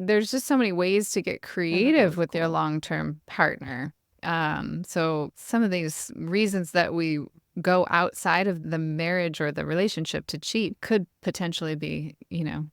there's just so many ways to get creative with your long-term partner. So some of these reasons that we go outside of the marriage or the relationship to cheat could potentially be,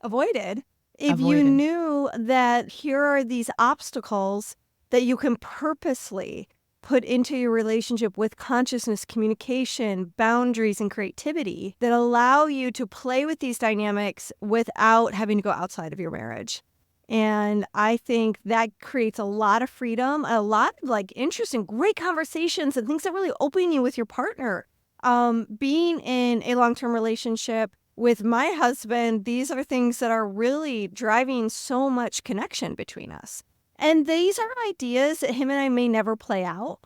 avoided. If you avoided. knew that here are these obstacles that you can purposely put into your relationship with consciousness, communication, boundaries, and creativity that allow you to play with these dynamics without having to go outside of your marriage. And I think that creates a lot of freedom, a lot of like interesting, great conversations and things that really open you with your partner. Being in a long-term relationship with my husband, these are things that are really driving so much connection between us. And these are ideas that him and I may never play out.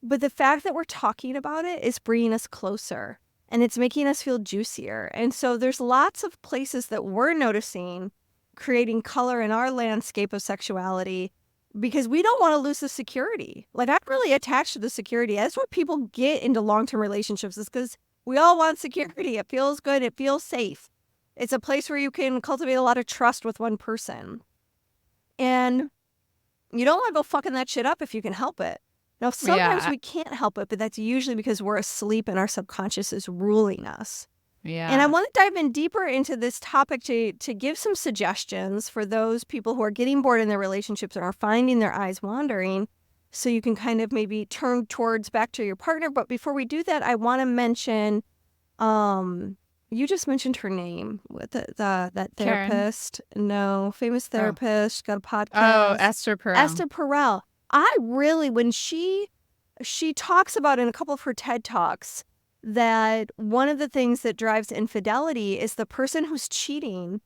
But the fact that we're talking about it is bringing us closer and it's making us feel juicier. And so there's lots of places that we're noticing creating color in our landscape of sexuality because we don't want to lose the security. Like, I'm really attached to the security. That's what people get into long-term relationships, is because we all want security. It feels good. It feels safe. It's a place where you can cultivate a lot of trust with one person. And you don't want to go fucking that shit up if you can help it. Now, sometimes we can't help it, but that's usually because we're asleep and our subconscious is ruling us. Yeah. And I want to dive in deeper into this topic to give some suggestions for those people who are getting bored in their relationships and are finding their eyes wandering, so you can kind of maybe turn towards back to your partner. But before we do that, I want to mention, you just mentioned her name, with that therapist. Karen? No, famous therapist, got a podcast. Oh, Esther Perel. Esther Perel. I really, when she talks about in a couple of her TED Talks, that one of the things that drives infidelity is the person who's cheating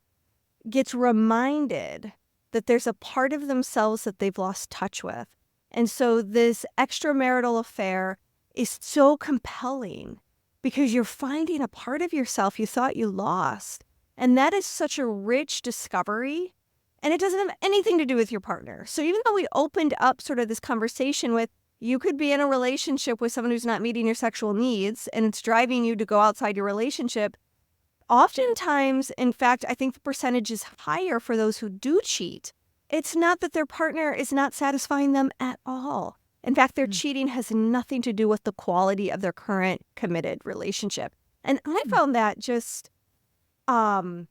gets reminded that there's a part of themselves that they've lost touch with. And so this extramarital affair is so compelling because you're finding a part of yourself you thought you lost. And that is such a rich discovery. And it doesn't have anything to do with your partner. So even though we opened up sort of this conversation with, you could be in a relationship with someone who's not meeting your sexual needs and it's driving you to go outside your relationship. Oftentimes, in fact, I think the percentage is higher for those who do cheat. It's not that their partner is not satisfying them at all. In fact, their cheating has nothing to do with the quality of their current committed relationship. And I found that just so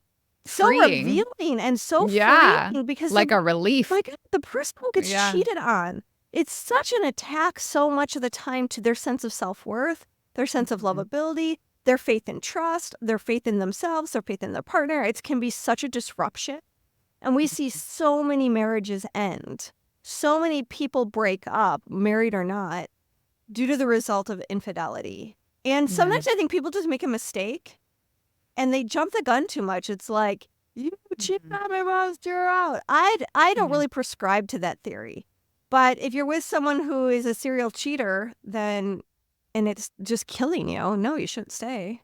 freeing. revealing and so freeing, because like a relief. Like the person who gets cheated on, it's such an attack so much of the time to their sense of self-worth, their sense of lovability, their faith and trust, their faith in themselves, their faith in their partner. It can be such a disruption. And we see so many marriages end. So many people break up, married or not, due to the result of infidelity. And sometimes I think people just make a mistake and they jump the gun too much. It's like, you cheated on me once, you're out. I don't really prescribe to that theory. But if you're with someone who is a serial cheater, then, and it's just killing you, no, you shouldn't stay.